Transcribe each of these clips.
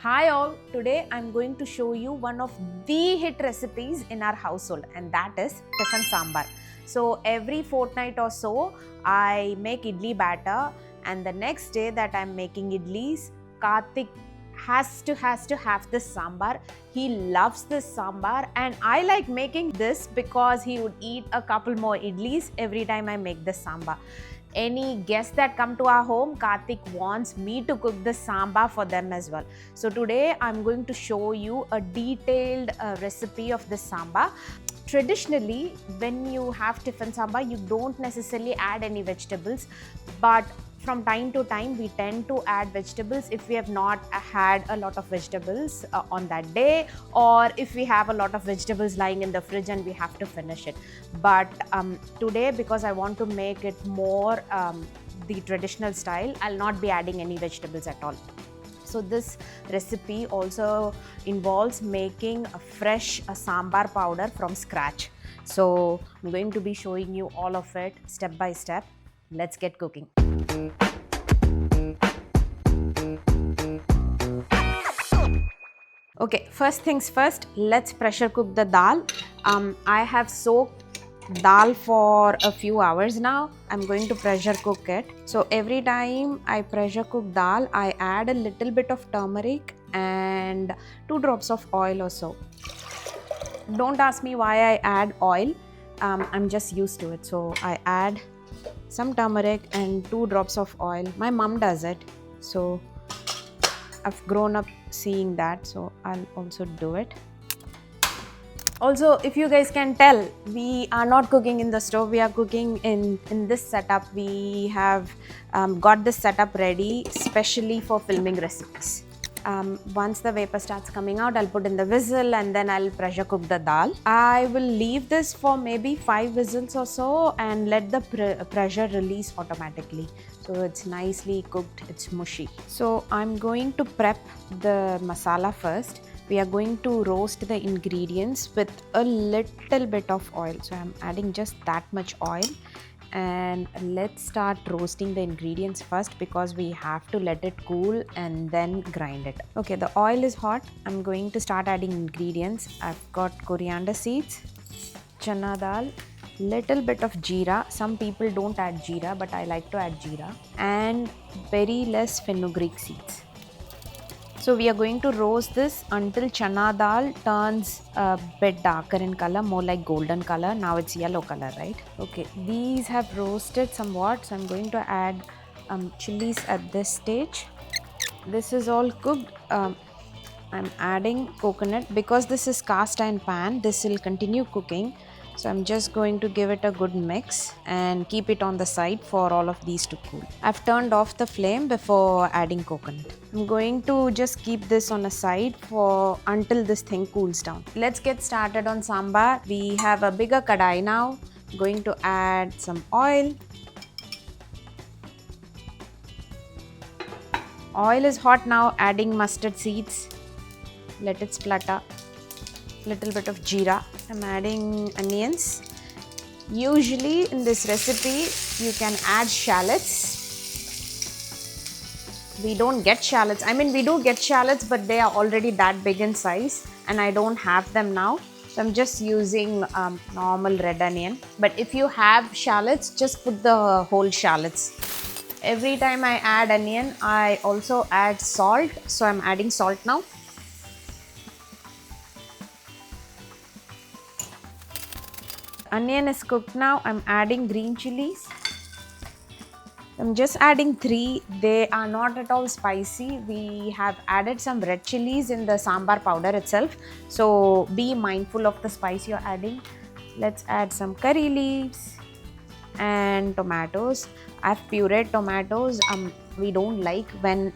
Hi all, today I'm going to show you one of the hit recipes in our household, and that is Tiffin Sambar. So every fortnight or so I make idli batter, and the next day that I'm making idlis, Karthick has to have this sambar. He loves this sambar, and I like making this because he would eat a couple more idlis every time I make this sambar. Any guests that come to our home, Karthik wants me to cook the sambar for them as well. So today I'm going to show you a detailed recipe of this sambar. Traditionally, when you have Tiffin sambar, you don't necessarily add any vegetables, but from time to time we tend to add vegetables if we have not had a lot of vegetables on that day, or if we have a lot of vegetables lying in the fridge and we have to finish it. But today, because I want to make it more the traditional style, I'll not be adding any vegetables at all. So this recipe also involves making a fresh sambar powder from scratch. So I'm going to be showing you all of it step by step. Let's get cooking. Okay, first things first, let's pressure cook the dal. I have soaked dal for a few hours now. I'm going to pressure cook it. So every time I pressure cook dal, I add a little bit of turmeric and 2 drops of oil or so. Don't ask me why I add oil. I'm just used to it. So I add some turmeric and 2 drops of oil. My mom does it, so I've grown up seeing that, so I'll also do it. Also, if you guys can tell, we are not cooking in the stove, we are cooking in this setup. We have got this setup ready specially for filming recipes. Once the vapor starts coming out, I'll put in the whistle and then I'll pressure cook the dal. I will leave this for maybe 5 whistles or so and let the pressure release automatically. So it's nicely cooked, it's mushy. So I'm going to prep the masala first. We are going to roast the ingredients with a little bit of oil. So I'm adding just that much oil. And let's start roasting the ingredients first because we have to let it cool and then grind it. Okay, the oil is hot. I'm going to start adding ingredients. I've got coriander seeds, chana dal, little bit of jeera. Some people don't add jeera, but I like to add jeera, and very less fenugreek seeds. So we are going to roast this until chana dal turns a bit darker in color, more like golden color. Now it's yellow color, right? Okay, these have roasted somewhat, so I'm going to add chilies at this stage. This is all cooked. I'm adding coconut because this is cast iron pan. This will continue cooking. So I'm just going to give it a good mix and keep it on the side for all of these to cool. I've turned off the flame before adding coconut. I'm going to just keep this on a side for until this thing cools down. Let's get started on sambar. We have a bigger kadai now. I'm going to add some oil. Oil is hot now, adding mustard seeds. Let it splutter. Little bit of jeera. I'm adding onions. Usually in this recipe you can add shallots. We don't get shallots. I mean, we do get shallots, but they are already that big in size and I don't have them now. So I'm just using normal red onion. But if you have shallots, just put the whole shallots. Every time I add onion, I also add salt. So I'm adding salt now. Onion is cooked now. I'm adding green chilies. I'm just adding 3. They are not at all spicy. We have added some red chilies in the sambar powder itself. So be mindful of the spice you're adding. Let's add some curry leaves and tomatoes. I've pureed tomatoes. We don't like when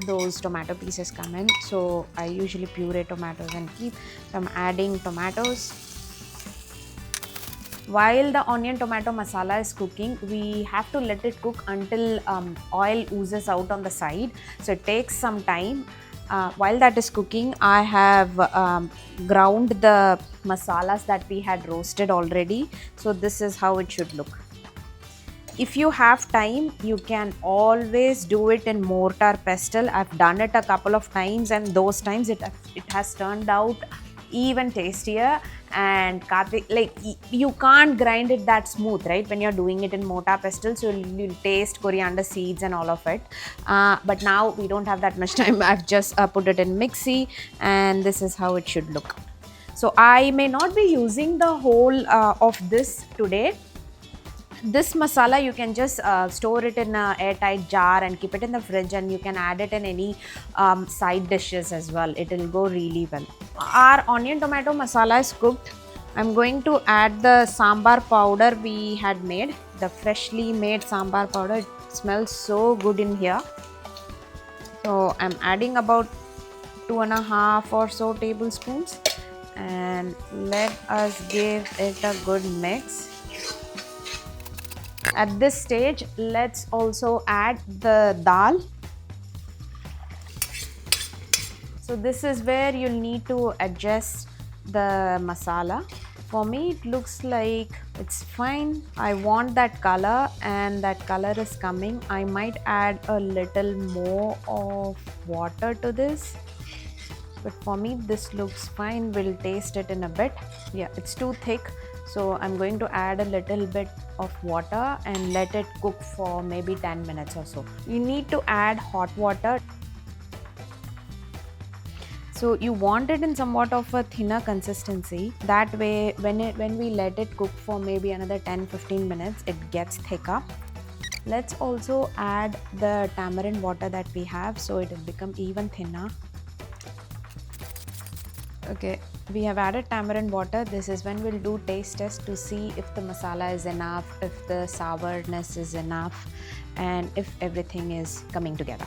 those tomato pieces come in. So I usually puree tomatoes and keep. So I'm adding tomatoes. While the onion tomato masala is cooking, we have to let it cook until oil oozes out on the side. So it takes some time. While that is cooking, I have ground the masalas that we had roasted already. So this is how it should look. if you have time, you can always do it in mortar pestle. I've done it a couple of times, and those times it has turned out even tastier. And Karthik, like you can't grind it that smooth, right? When you're doing it in mortar pestle, so you'll taste coriander seeds and all of it. But now we don't have that much time. I've just put it in mixie, and this is how it should look. So I may not be using the whole of this today. This masala you can just store it in a airtight jar and keep it in the fridge, and you can add it in any side dishes as well. It will go really well. Our onion tomato masala is cooked. I'm going to add the sambar powder we had made, the freshly made sambar powder. It smells so good in here. So I'm adding about 2.5 or so tablespoons, and let us give it a good mix. At this stage, let's also add the dal. So this is where you'll need to adjust the masala. For me, it looks like it's fine. I want that color, and that color is coming. I might add a little more of water to this. But for me, this looks fine. We'll taste it in a bit. Yeah, it's too thick. So I'm going to add a little bit of water and let it cook for maybe 10 minutes or so. You need to add hot water. So you want it in somewhat of a thinner consistency. That way, when we let it cook for maybe another 10-15 minutes, it gets thicker. Let's also add the tamarind water that we have, so it will become even thinner. Okay, we have added tamarind water. This is when we'll do taste test to see if the masala is enough, if the sourness is enough, and if everything is coming together.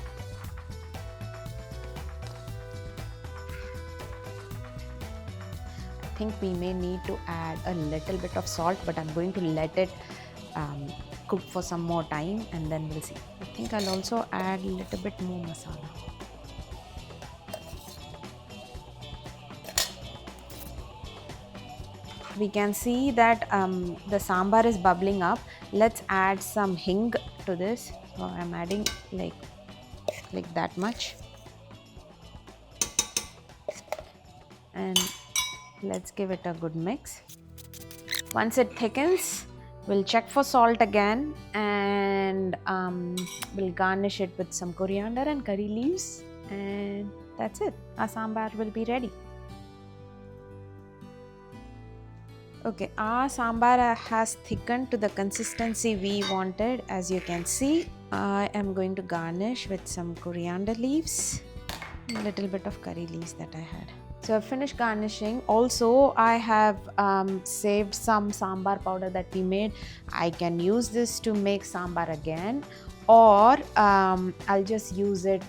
I think we may need to add a little bit of salt, but I'm going to let it cook for some more time, and then we'll see. I think I'll also add a little bit more masala. We can see that the sambar is bubbling up. Let's add some hing to this. So I'm adding like that much, and let's give it a good mix. Once it thickens, we'll check for salt again, and we'll garnish it with some coriander and curry leaves, and that's it. Our sambar will be ready. Okay, our sambar has thickened to the consistency we wanted. As you can see, I am going to garnish with some coriander leaves, a little bit of curry leaves that I had. So I've finished garnishing. Also, I have saved some sambar powder that we made. I can use this to make sambar again, or I'll just use it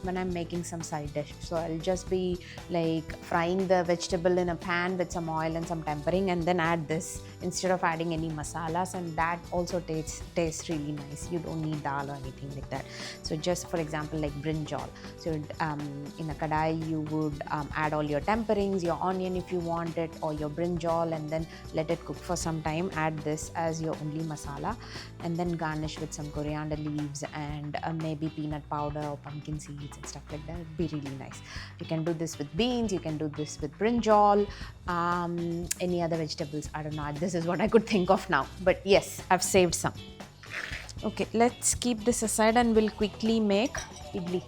when I'm making some side dish. So I'll just be like frying the vegetable in a pan with some oil and some tempering, and then add this instead of adding any masalas, and that also tastes really nice. You don't need dal or anything like that. So just for example, like brinjal. So in a kadai, you would add all your temperings, your onion if you want it, or your brinjal, and then let it cook for some time. Add this as your only masala, and then garnish with some coriander leaves and maybe peanut powder or pumpkin seeds and stuff like that. It'd be really nice. You can do this with beans, you can do this with brinjal, any other vegetables. I don't know, this is what I could think of now, but yes, I've saved some. Okay, let's keep this aside and we'll quickly make idli.